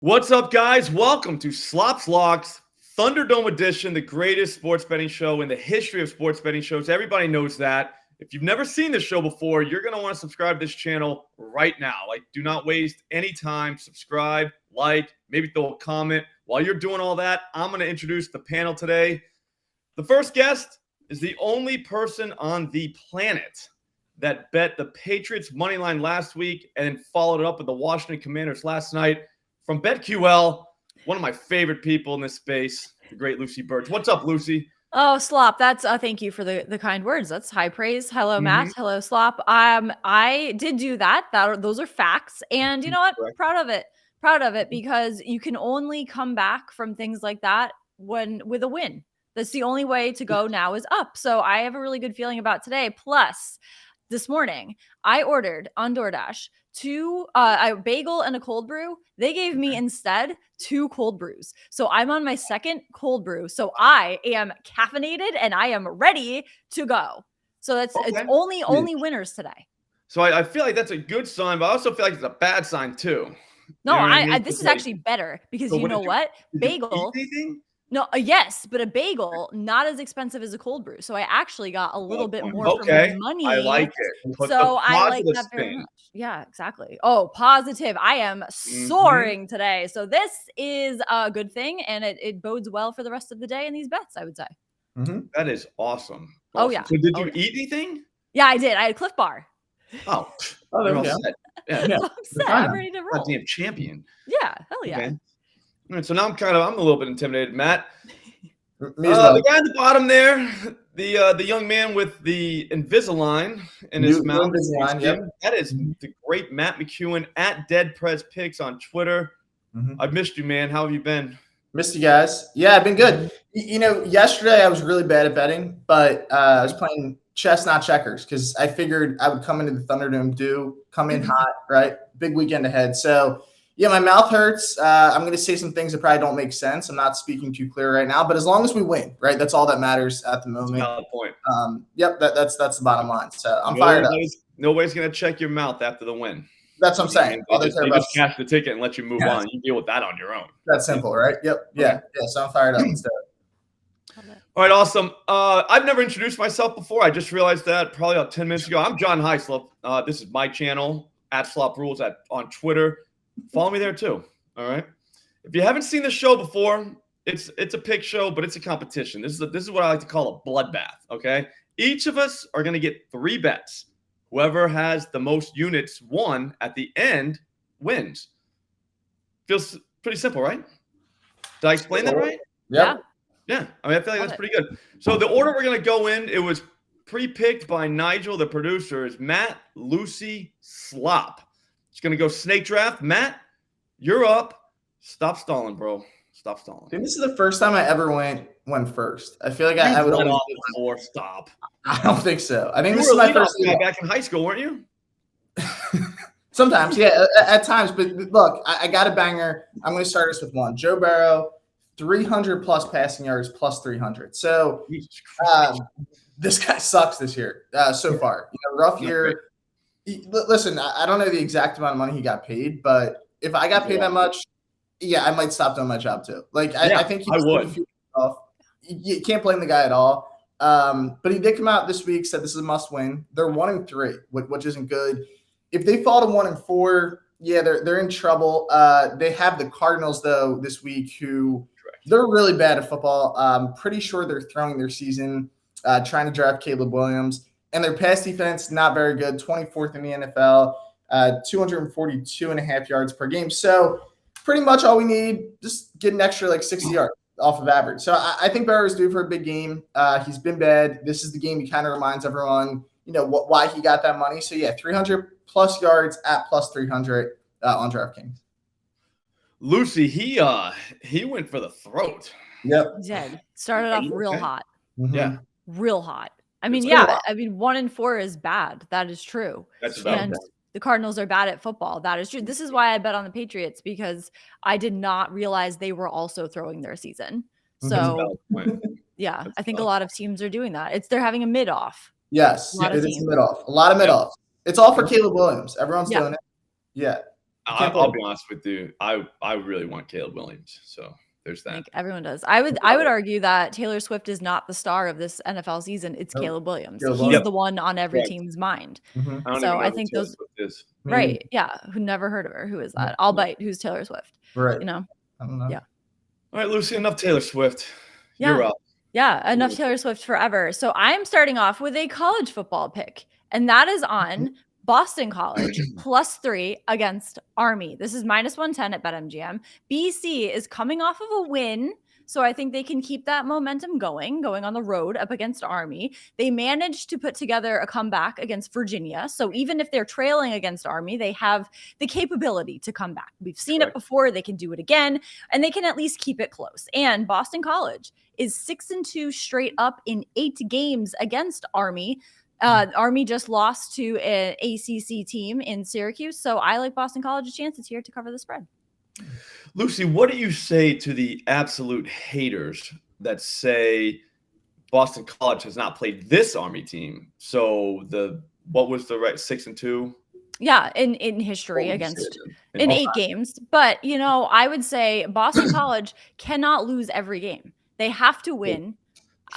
What's up, guys? Welcome to Slop's Locks Thunderdome edition, the greatest sports betting show in the history of sports betting shows. Everybody knows that. If you've never seen this show before, you're going to want to subscribe to this channel right now. Do not waste any time. Subscribe, maybe throw a comment. While you're doing all that, I'm going to introduce the panel today. The first guest is the only person on the planet that bet the Patriots Moneyline last week and followed it up with the Washington Commanders last night. From BetQL, one of my favorite people in this space, the great Lucy Burdge. What's up, Lucy? Oh, Slop, that's thank you for the kind words. That's high praise. Hello, Matt. Hello, Slop. I did do that. Those are facts. And you know what? Correct. Proud of it because you can only come back from things like that with a win. That's the only way to go now is up. So I have a really good feeling about today. Plus, this morning, I ordered on DoorDash a bagel and a cold brew. They gave me instead 2 cold brews. So I'm on my second cold brew. So I am caffeinated and I am ready to go. So it's only winners today. So I feel like that's a good sign, but I also feel like it's a bad sign too. No, this is actually better because you know what? Bagel. No, yes, but a bagel, not as expensive as a cold brew. So I actually got a little bit more for my money. I like it. So I like that very much. Yeah, exactly. Oh, positive. I am soaring today. So this is a good thing, and it bodes well for the rest of the day in these bets, I would say. That is awesome. Oh, yeah. So did you eat anything? Yeah, I did. I had a Cliff Bar. Oh, there we go. Yeah. I'm set. I'm ready to roll. Goddamn champion. Yeah, hell yeah. Okay. All right, so now I'm a little bit intimidated, Matt. The guy at the bottom there, the young man with the Invisalign in his mouth. That is the great Matt McCuen at Deadprespicks on Twitter. I've missed you, man. How have you been? Missed you guys. Yeah, I've been good. You know, yesterday I was really bad at betting, but I was playing chess, not checkers, because I figured I would come into the Thunderdome, come in hot, right? Big weekend ahead. So, yeah, my mouth hurts. I'm going to say some things that probably don't make sense. I'm not speaking too clear right now, but as long as we win, right, that's all that matters at the moment. Valid point. Yep, that's the bottom line. So I'm fired up. Nobody's going to check your mouth after the win. That's what I'm saying. They just cash the ticket and let you move on. You deal with that on your own. That's simple, right? Yep. Yeah. So I'm fired up. Let's do it. All right, awesome. I've never introduced myself before. I just realized that probably about 10 minutes ago. I'm John Hyslop. This is my channel, at Slop Rules on Twitter. Follow me there too. All right. If you haven't seen the show before, it's a pick show, but it's a competition. This is what I like to call a bloodbath. Okay. Each of us are going to get 3 bets. Whoever has the most units won at the end wins. Feels pretty simple, right? Did I explain that right? Yeah. Yeah. I mean, I feel like that's pretty good. So the order we're going to go in, it was pre-picked by Nigel, the producer, is Matt, Lucy, Slop. It's going to go snake draft. Matt, you're up. Stop stalling, bro. Stop stalling. Dude, this is the first time I ever went first. I feel like I would always or stop. I don't think so. I think this is my first guy back in high school, weren't you? Sometimes, yeah, at times. But look, I got a banger. I'm going to start us with one. Joe Burrow, 300 plus passing yards, plus 300. So this guy sucks this year so far. Rough year. Listen, I don't know the exact amount of money he got paid, but if I got paid that much, yeah, I might stop doing my job too. I think I would. You can't blame the guy at all. But he did come out this week, said this is a must win. They're 1-3, which isn't good. If they fall to 1-4, yeah, they're in trouble. They have the Cardinals though this week, who they're really bad at football. I'm pretty sure they're throwing their season, trying to draft Caleb Williams. And their pass defense, not very good, 24th in the NFL, 242.5 yards per game. So pretty much all we need, just get an extra 60 yards off of average. So I think Burrow's due for a big game. He's been bad. This is the game he kind of reminds everyone, why he got that money. So, yeah, 300 plus yards at plus 300 on DraftKings. Lucy, he went for the throat. Yep. He did. Started off real hot. Yeah. Real hot. I mean, 1-4 is bad. That is true. That's about and the Cardinals are bad at football. That is true. This is why I bet on the Patriots, because I did not realize they were also throwing their season. So, yeah, I think a lot of teams are doing that. They're having a mid-off. Yes, it is a mid-off. A lot of mid-offs. It's all for Caleb Williams. Everyone's doing it. Yeah. I'll be honest with you. I really want Caleb Williams. So there's that. I think everyone does. I would argue that Taylor Swift is not the star of this NFL season. It's Caleb Williams. He's the one on every team's mind. So I think those right. Yeah. Who never heard of her? Who is that? I'll bite. Who's Taylor Swift? Right. You know? I don't know. Yeah. All right, Lucy, enough Taylor Swift. Yeah. You're up. Yeah. Enough Taylor Swift forever. So I'm starting off with a college football pick, and that is on Boston College +3 against Army. This is -110 at BetMGM. BC is coming off of a win, so I think they can keep that momentum going on the road up against Army. They managed to put together a comeback against Virginia, so even if they're trailing against Army, they have the capability to come back. We've seen it before. They can do it again, and they can at least keep it close. And Boston College is 6-2 straight up in 8 games against Army. Army just lost to an ACC team in Syracuse, so I like Boston College's chances here to cover the spread. Lucy, what do you say to the absolute haters that say Boston College has not played this Army team? So what was the 6-2? Yeah, in history in 8 games. But I would say Boston College cannot lose every game. They have to win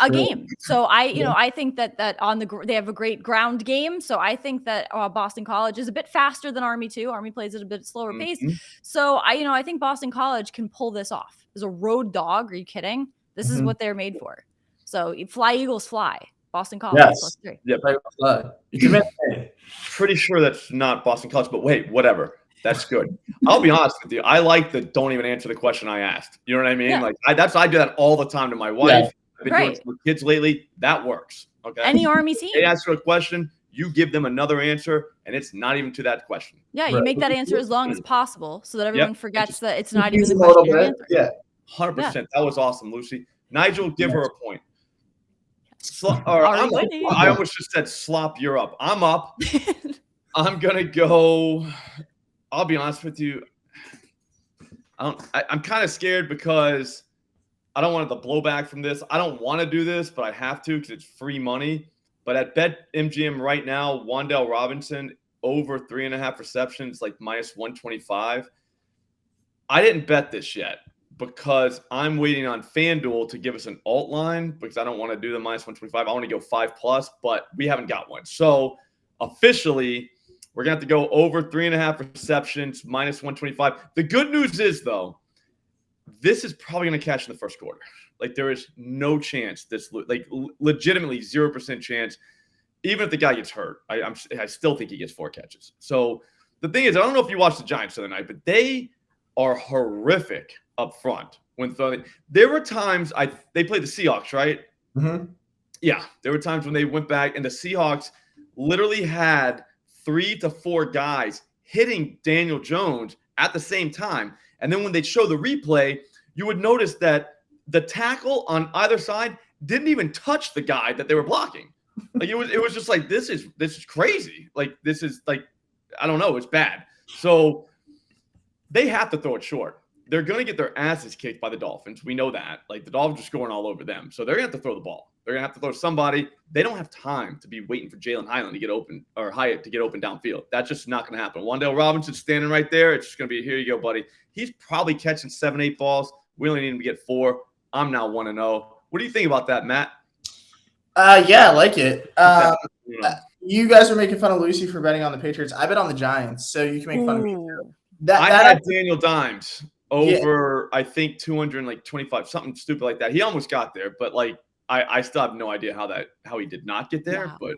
a game. So I think that they have a great ground game. So I think that Boston College is a bit faster than Army too. Army plays at a bit slower pace. So I think Boston College can pull this off. As a road dog, are you kidding? This is what they're made for. So fly Eagles fly. Boston College +3. Yeah, pretty sure that's not Boston College, but wait, whatever. That's good. I'll be honest with you. I like the don't even answer the question I asked. You know what I mean? Yeah. I do that all the time to my wife. Yeah. I've been doing it with kids lately. That works. Okay. Any Army team. They ask you a question, you give them another answer, and it's not even to that question. Yeah, you make that answer as long as possible so that everyone forgets that it's not even the question you're answering. Yeah. 100%. That was awesome, Lucy. Nigel, give her a point. I almost just said slop, you're up. I'm up. I'm going to go. I'll be honest with you. I'm kind of scared because I don't want the blowback from this. I don't want to do this, but I have to because it's free money. But at BetMGM right now, Wan'Dale Robinson over 3.5 receptions, like -125. I didn't bet this yet because I'm waiting on FanDuel to give us an alt line because I don't want to do the -125. I want to go 5+, but we haven't got one. So officially, we're going to have to go over 3.5 receptions, -125. The good news is, though, this is probably going to catch in the first quarter. Like, there is no chance legitimately 0% chance, even if the guy gets hurt. I still think he gets 4 catches. So the thing is, I don't know if you watched the Giants the other night, but they are horrific up front when throwing. There were times they played the Seahawks, right? Mm-hmm. Yeah, there were times when they went back and the Seahawks literally had 3 to 4 guys hitting Daniel Jones at the same time. And then when they show the replay, you would notice that the tackle on either side didn't even touch the guy that they were blocking. Like it was just like, this is crazy. Like, this is like, I don't know, it's bad. So they have to throw it short. They're going to get their asses kicked by the Dolphins. We know that. Like, the Dolphins are scoring all over them. So they're going to have to throw the ball. They're going to have to throw somebody. They don't have time to be waiting for Jalen Highland to get open or Hyatt to get open downfield. That's just not going to happen. Wan'Dale Robinson's standing right there. It's just going to be, here you go, buddy. He's probably catching 7-8 balls. We only need him to get 4. I'm now 1-0. What do you think about that, Matt? Yeah, I like it. You guys are making fun of Lucy for betting on the Patriots. I bet on the Giants, so you can make fun of me too. I had Daniel Dimes over, I think 225, something stupid like that. He almost got there, but like I still have no idea how he did not get there. Wow. But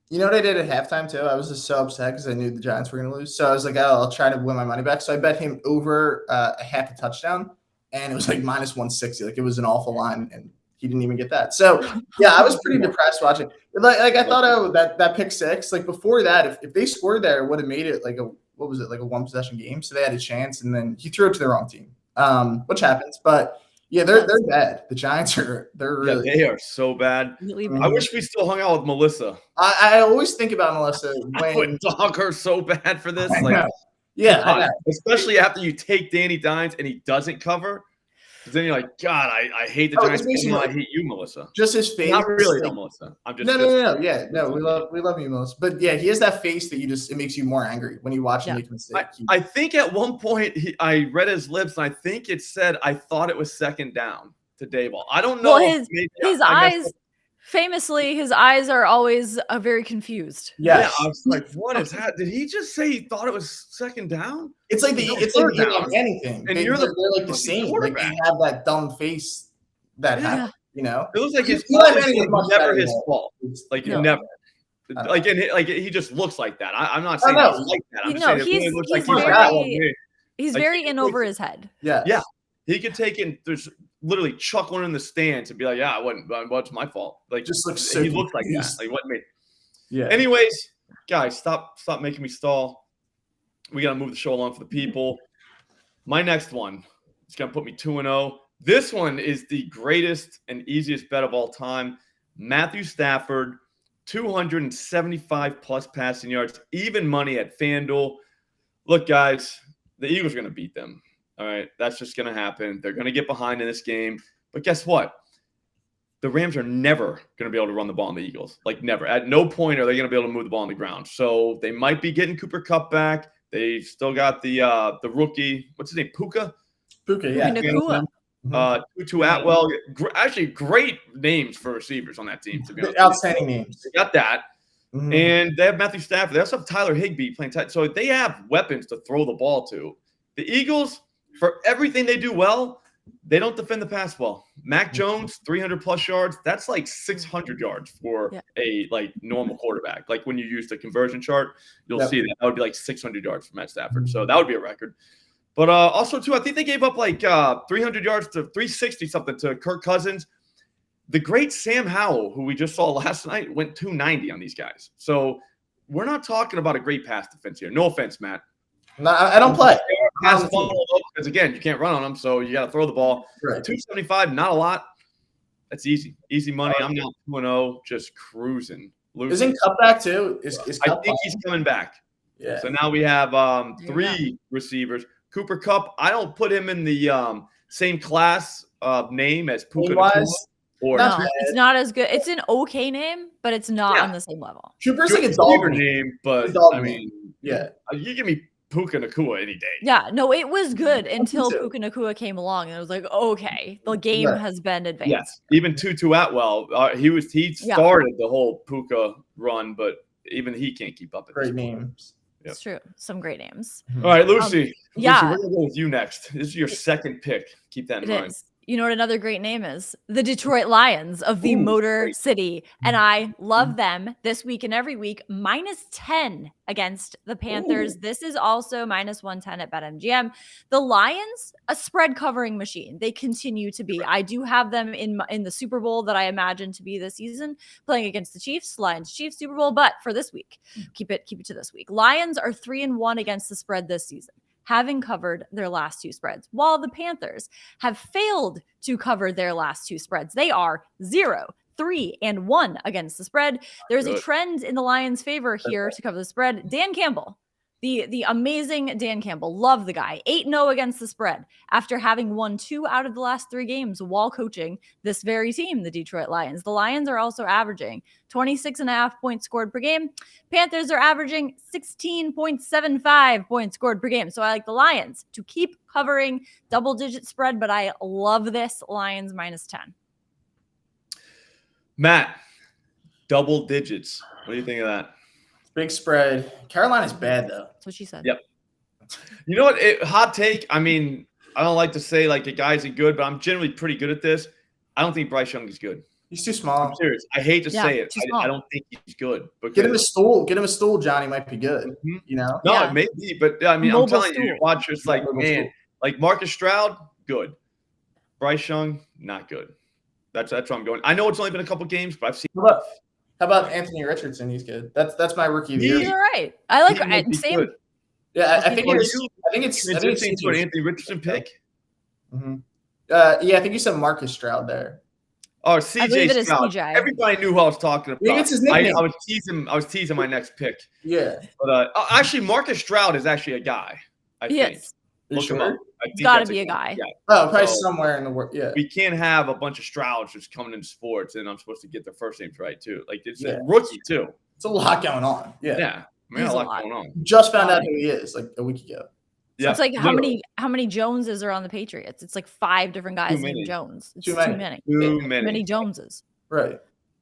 you know what I did at halftime too? I was just so upset because I knew the Giants were going to lose. So I was like, I'll try to win my money back. So I bet him over a half a touchdown, and it was like -160. Like, it was an awful line, and he didn't even get that. So yeah, I was pretty depressed watching. Like I thought, that pick 6. Like, before that, if they scored there, it would have made it like a 1-possession game. So they had a chance, and then he threw it to the wrong team, which happens. But yeah, they're bad. The Giants they're really they are so bad. I wish we still hung out with Melissa. I always think about Melissa when I would dog her so bad for this. I know. Yeah, I know. Especially after you take Danny Dimes and he doesn't cover. Then you're like, God, I hate the Giants. I hate you, Melissa. Just his face. Not really, though, Melissa. I'm just no. Yeah, no, we love you, Melissa. But yeah, he has that face that it makes you more angry when you watch him make a mistake. I think at one point I read his lips, and I think it said, "I thought it was second down to Dayball." I don't know. Well, his eyes. Famously, his eyes are always very confused. Yeah, I was like, "What is that? Did he just say he thought it was second down?" It's like the anything, and they're like the same. Like they have that dumb face that happens. You know, it looks like his never his fault. Like never. Like he just looks like that. I'm not saying he's like that. I'm saying it really looks like he's very in over his head. Yeah. He could take in. There's literally chuckling in the stands and be like, "Yeah, what's my fault?" Like, just looks he looks like that. Like, what me? Yeah. Anyways, guys, stop making me stall. We gotta move the show along for the people. My next one is gonna put me 2-0. This one is the greatest and easiest bet of all time. Matthew Stafford, 275 plus passing yards, even money at FanDuel. Look, guys, the Eagles are gonna beat them. All right, that's just going to happen. They're going to get behind in this game. But guess what? The Rams are never going to be able to run the ball on the Eagles. Like, never. At no point are they going to be able to move the ball on the ground. So they might be getting Cooper Kupp back. They still got the rookie. What's his name? Puka, yeah. Tutu Atwell. Actually, great names for receivers on that team. To be honest, outstanding names. They got that. Mm-hmm. And they have Matthew Stafford. They also have Tyler Higbee playing tight. So they have weapons to throw the ball to. The Eagles, for everything they do well, they don't defend the pass well. Mac Jones, 300-plus yards. That's like 600 yards for a normal quarterback. Like when you use the conversion chart, you'll see that. That would be like 600 yards for Matt Stafford. So that would be a record. But also, too, I think they gave up like 300 yards to 360-something to Kirk Cousins. The great Sam Howell, who we just saw last night, went 290 on these guys. So we're not talking about a great pass defense here. No offense, Matt. No, I don't play. Because again, you can't run on them, so you got to throw the ball. Right. 275, not a lot. That's easy money. I'm now 2-0, just cruising. Isn't Kupp back too? I think he's coming back. Yeah. So now we have 3 receivers. Cooper Kupp. I don't put him in the same class of name as Puka. No, it's not as good. It's an okay name, but it's not on the same level. Cooper's like a dog name, but I mean, you give me Puka Nacua any day. Yeah, no, it was good until Puka Nacua came along, and it was like, okay, the game has been advanced. Yes, even Tutu Atwell, he started the whole Puka run, but even he can't keep up. Great names. It's true. Some great names. All right, Lucy. Lucy, we're gonna go with you next. This is your second pick. Keep that in mind. Is. You know what another great name is? The Detroit Lions of the Motor City. And I love them this week and every week. -10 against the Panthers. This is also -110 at BetMGM. The Lions, a spread covering machine. They continue to be. I do have them in the Super Bowl that I imagine to be this season, playing against the Chiefs. Lions, Chiefs, Super Bowl. But for this week, keep it to this week. Lions are 3-1 against the spread this season, having covered their last 2 spreads, while the Panthers have failed to cover their last 2 spreads. They are 0-3-1 against the spread. There's a trend in the Lions' favor here to cover the spread. Dan Campbell, the amazing Dan Campbell, love the guy, 8-0 against the spread after having won 2 out of the last 3 games while coaching this very team, the Detroit Lions. The Lions are also averaging 26.5 points scored per game. Panthers are averaging 16.75 points scored per game. So I like the Lions to keep covering double-digit spread, but I love this Lions -10. Matt, double digits. What do you think of that? Big spread. Carolina's bad, though. That's what she said. Yep. You know what? Hot take. I mean, I don't like to say like the guys are good, but I'm generally pretty good at this. I don't think Bryce Young is good. He's too small. I'm serious. I hate to say it. I don't think he's good. Get him a stool. Get him a stool, Johnny. Might be good. Mm-hmm. You know? No, it may be, but I mean, I'm telling you, watch just like, man, like Marcus Stroud, good. Bryce Young, not good. That's where I'm going. I know it's only been a couple games, but I've seen. How about Anthony Richardson? He's good. That's my rookie of the year. You're right. I like same. Good. Yeah, I think it's an Anthony Richardson pick. Mm-hmm. Yeah, I think you said Marcus Stroud there. Oh, CJ Stroud. Everybody knew who I was talking about. It's his nickname. I was teasing my next pick. Yeah. But actually, Marcus Stroud is actually a guy. I think. Is. Look him up. It's got to be a guy. Yeah. Oh, probably somewhere in the world. Yeah. We can't have a bunch of Strouds just coming into sports, and I'm supposed to get their first names right too. Like it's a rookie too. It's a lot going on. Yeah. Yeah. Man, a lot going on. Just found out who he is like a week ago. So it's like how many Joneses are on the Patriots? It's like 5 different guys named Jones. It's too many. Too many Joneses. Right.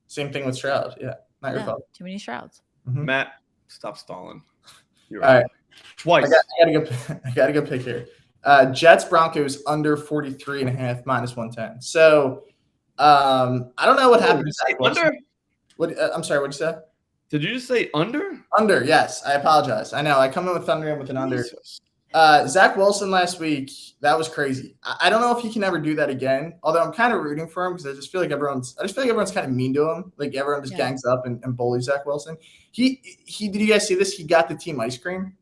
Same thing with Stroud. Yeah. Not your fault. Too many Strouds. Mm-hmm. Matt, stop stalling. You're right. Twice. I gotta go pick here. Jets Broncos under 43.5 minus 110. So I don't know what happened. Under? I'm sorry. What'd you say? Did you just say under? Under. Yes. I apologize. I know. I come in with Thunderdome with an under. Zach Wilson last week, that was crazy. I don't know if he can ever do that again. Although I'm kind of rooting for him because I just feel like everyone's kind of mean to him. Like everyone just gangs up and bullies Zach Wilson. He did you guys see this? He got the team ice cream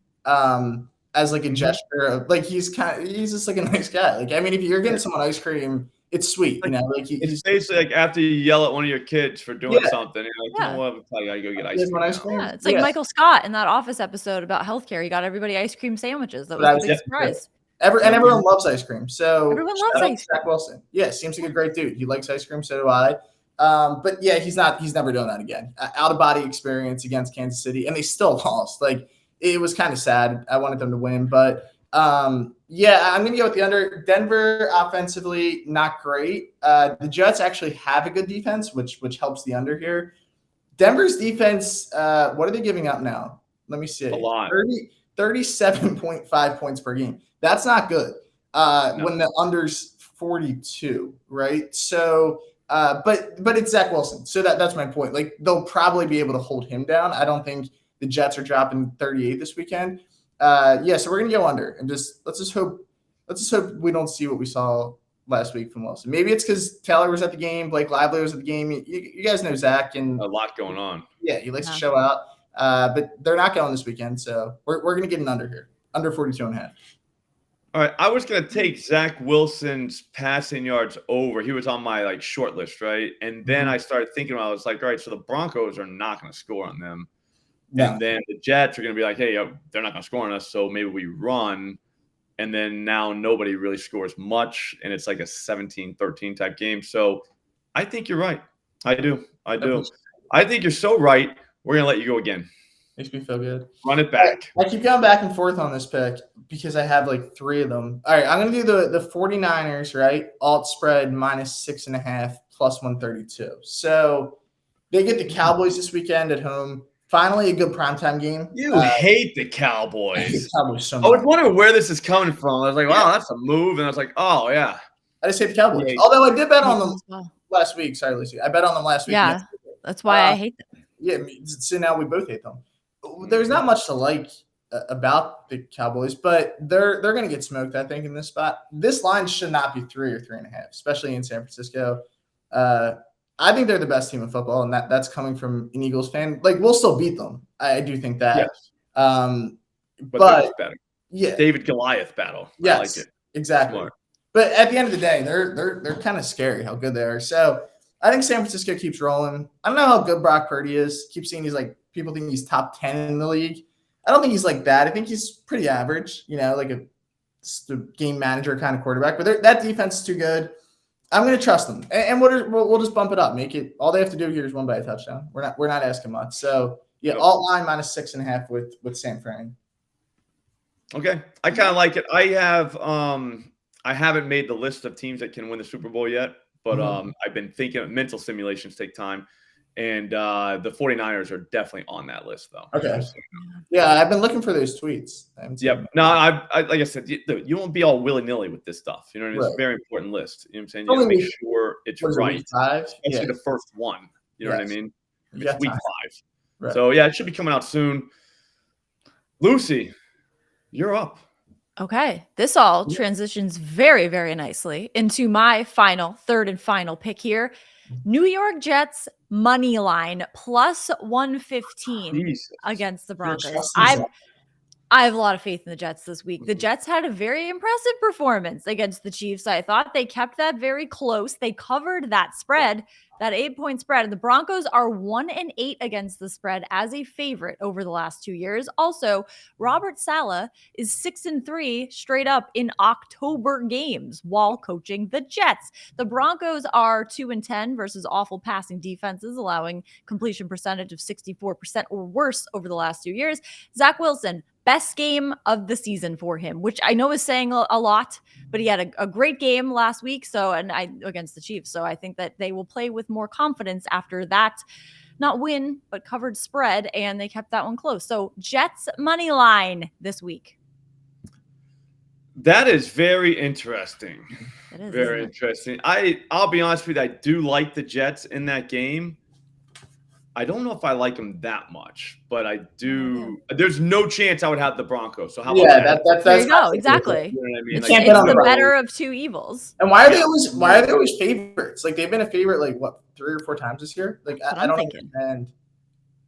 as like a gesture of like he's just like a nice guy. Like I mean, if you're getting someone ice cream, it's sweet, you know. Like it's basically like after you yell at one of your kids for doing something, you're like, you know what? I gotta go get ice cream. Yeah, it's like Michael Scott in that Office episode about healthcare. He got everybody ice cream sandwiches. That was a big surprise. Everyone loves ice cream. So everyone loves ice cream. Zach Wilson. Yeah, seems like a great dude. He likes ice cream. So do I. But yeah, he's never doing that again. Out of body experience against Kansas City, and they still lost. Like it was kind of sad. I wanted them to win, but. Yeah, I'm going to go with the under. Denver offensively, not great. The Jets actually have a good defense, which helps the under here. Denver's defense, what are they giving up now? Let me see. A lot. 37.5 points per game. That's not good when the under's 42, right? So, but it's Zach Wilson. So that's my point. Like they'll probably be able to hold him down. I don't think the Jets are dropping 38 this weekend. So we're gonna go under and let's just hope we don't see what we saw last week from Wilson. Maybe it's because Taylor was at the game, Blake Lively was at the game. You guys know Zach and a lot going on. Yeah, he likes to show out. But they're not going this weekend, so we're gonna get an under here, under 42.5. All right, I was gonna take Zach Wilson's passing yards over. He was on my short list, right? And then I started thinking about it. I was like, all right, so the Broncos are not gonna score on them. Yeah. And then the Jets are going to be like, hey, they're not going to score on us, so maybe we run. And then now nobody really scores much, and it's like a 17-13 type game. So I think you're right. I do. I think you're so right. We're going to let you go again. Makes me feel good. Run it back. I keep going back and forth on this pick because I have 3 of them. All right, I'm going to do the 49ers, right? Alt spread minus 6.5 plus 132. So they get the Cowboys this weekend at home. Finally, a good primetime game. You hate the Cowboys. I hate the Cowboys so much. I was wondering where this is coming from. I was like, wow, that's a move. And I was like, oh, yeah. I just hate the Cowboys. Although I did bet on them last week. Sorry, Lucy. I bet on them last week. Yeah, that's why I hate them. Yeah, so now we both hate them. There's not much to like about the Cowboys, but they're going to get smoked, I think, in this spot. This line should not be 3 or 3.5, especially in San Francisco. I think they're the best team in football, and that's coming from an Eagles fan. We'll still beat them. I do think that. Yes. But better. Yeah, David Goliath battle. Yes, I like it. Exactly. Smart. But at the end of the day, they're kind of scary how good they are. So I think San Francisco keeps rolling. I don't know how good Brock Purdy is. Keep seeing he's people think he's top 10 in the league. I don't think he's bad. I think he's pretty average. A game manager kind of quarterback. But that defense is too good. I'm going to trust them, and we'll just bump it up. Make it all they have to do here is win by a touchdown. We're not asking much. So yeah, alt line minus 6.5 with San Fran. Okay, I kind of like it. I haven't made the list of teams that can win the Super Bowl yet, but I've been thinking mental simulations take time, and the 49ers are definitely on that list though. Okay. Yeah, I've been looking for those tweets. Yeah. No, I like I said, you won't be all willy-nilly with this stuff. You know what I mean? Right. It's a very important list. You know what I'm saying? You have to make sure it's right. Especially the first one. You know what I mean? It's week 5. Right. So yeah, it should be coming out soon. Lucy, you're up. Okay. This all transitions very, very nicely into my third and final pick here. New York Jets money line plus 115 against the Broncos. I have a lot of faith in the Jets this week. The Jets had a very impressive performance against the Chiefs. I thought they kept that very close. They covered that spread, that 8-point spread. And the Broncos are 1-8 against the spread as a favorite over the last 2 years. Also, Robert Saleh is 6-3 straight up in October games while coaching the Jets. The Broncos are 2-10 versus awful passing defenses, allowing completion percentage of 64% or worse over the last 2 years. Zach Wilson, best game of the season for him, which I know is saying a lot, but he had a great game last week. Against the Chiefs. So I think that they will play with more confidence after that, not win, but covered spread. And they kept that one close. So Jets money line this week. That is very interesting. It is very interesting. I'll be honest with you. I do like the Jets in that game. I don't know if I like them that much, but I do. There's no chance I would have the Broncos. So how about that? That's there you go. Exactly. You know what I mean? You Like, can't it's bet on the better of two evils. And why are they always favorites? Like they've been a favorite like what 3 or 4 times this year. Like I don't understand.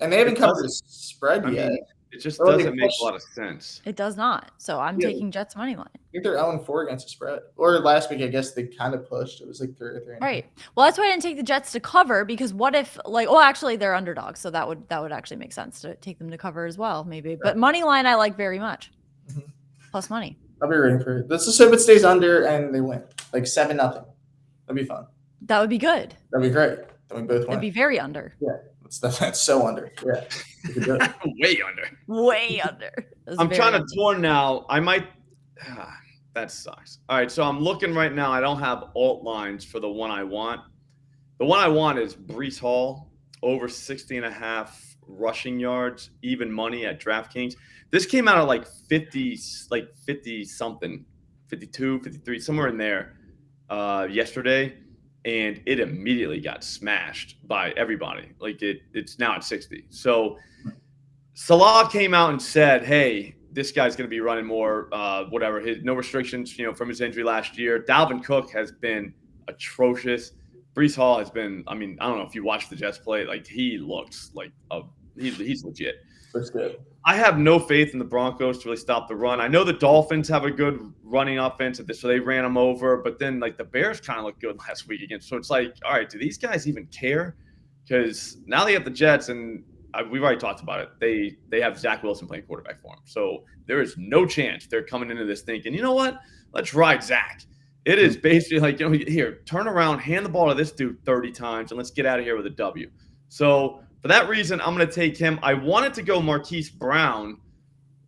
And they haven't covered the spread yet. It just doesn't make a lot of sense. It does not. So I'm taking Jets money line. I think they're 0-4 against the spread. Or last week, I guess they kind of pushed. It was like 3 or 3. Right. Well, that's why I didn't take the Jets to cover, because what if actually they're underdogs, so that would actually make sense to take them to cover as well, maybe. Right. But money line I like very much. Mm-hmm. Plus money. I'll be rooting for it. Let's just hope it stays under and they win, like 7-0. That'd be fun. That would be good. That'd be great. Then we both win. It'd be very under. Yeah. That's so under. Yeah. Way under. Way under. I'm trying to torn now. I might. That sucks. All right. So I'm looking right now. I don't have alt lines for the one I want. The one I want is Breece Hall over 60.5 rushing yards, even money at DraftKings. This came out at like 50 something, 52, 53, somewhere in there yesterday. And it immediately got smashed by everybody. Like it's now at 60. So Salah came out and said, hey, this guy's going to be running more, whatever, no restrictions, from his injury last year. Dalvin Cook has been atrocious. Breece Hall has been, I don't know if you watched the Jets play, like he looks like he's legit. That's good. I have no faith in the Broncos to really stop the run. I know the Dolphins have a good running offense, so they ran them over. But then, like, the Bears kind of looked good last week again. So it's like, all right, do these guys even care? Because now they have the Jets, and we've already talked about it. They have Zach Wilson playing quarterback for them. So there is no chance they're coming into this thinking, you know what? Let's ride Zach. It is basically like, here, turn around, hand the ball to this dude 30 times, and let's get out of here with a W. So for that reason, I'm going to take him. I wanted to go Marquise Brown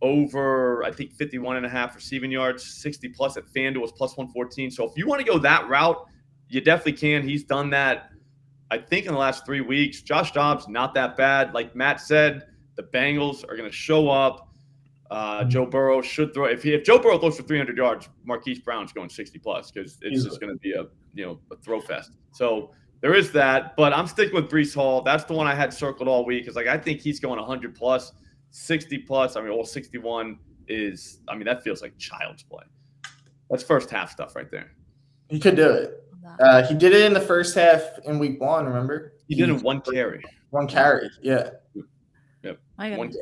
over, I think, 51.5 receiving yards, 60+ at FanDuel was plus 114. So if you want to go that route, you definitely can. He's done that, I think, in the last 3 weeks. Josh Dobbs, not that bad. Like Matt said, the Bengals are going to show up. Joe Burrow should throw. If Joe Burrow throws for 300 yards, Marquise Brown's going 60+ because it's just going to be a throw fest. So there is that, but I'm sticking with Breece Hall. That's the one I had circled all week because, I think he's going 100+, 60+. 61 is, that feels like child's play. That's first half stuff right there. He could do it. He did it in the first half in week 1, remember? He did it in one carry. One carry, yeah. Yep. One carry.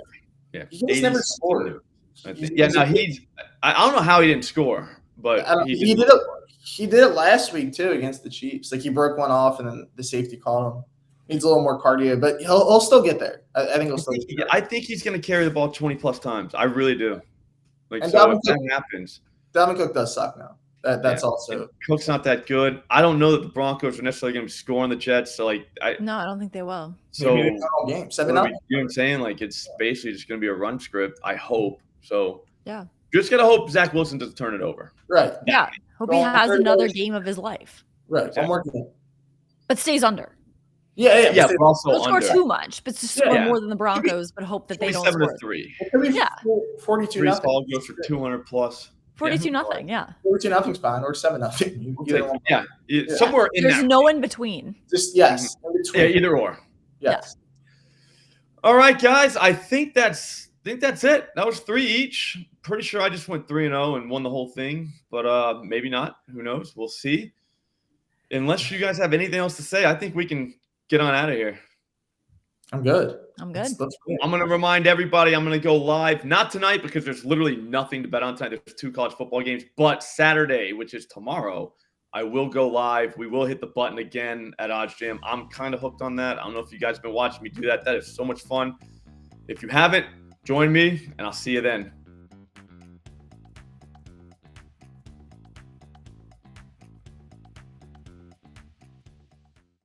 Yeah. He's never scored. I don't know how he didn't score, but he did it. He did it last week too against the Chiefs. Like he broke one off, and then the safety caught him. Needs a little more cardio, but he'll still get there. I think he'll still get there. I think he's going to carry the ball 20+ times. I really do. Like, and so if that happens, Dalvin Cook does suck now. That's also Cook's not that good. I don't know that the Broncos are necessarily going to be scoring the Jets. So no, I don't think they will. So maybe all game 7-0. You know what I'm saying? Like it's basically just going to be a run script. I hope so. Yeah. Just gotta hope Zach Wilson doesn't turn it over. Right. Yeah. Hope he has another game of his life. Right. Exactly. One more game. But stays under. Yeah. But also don't score too much, but just score more than the Broncos, but hope that they don't score. 7-3. Yeah. 42-0. Ball goes for 200+. 42-0. Yeah. 42-0's fine, or 7-0. Somewhere in There's no in between. Just yes. In between. Yeah, either or. Yes. All right, guys. I think that's it. That was 3 each. Pretty sure I just went 3-0 and won the whole thing, but maybe not. Who knows? We'll see. Unless you guys have anything else to say, I think we can get on out of here. I'm good. I'm good. I'm going to remind everybody I'm going to go live, not tonight because there's literally nothing to bet on tonight. There's 2 college football games, but Saturday, which is tomorrow, I will go live. We will hit the button again at Odds Jam. I'm kind of hooked on that. I don't know if you guys have been watching me do that. That is so much fun. If you haven't, join me, and I'll see you then.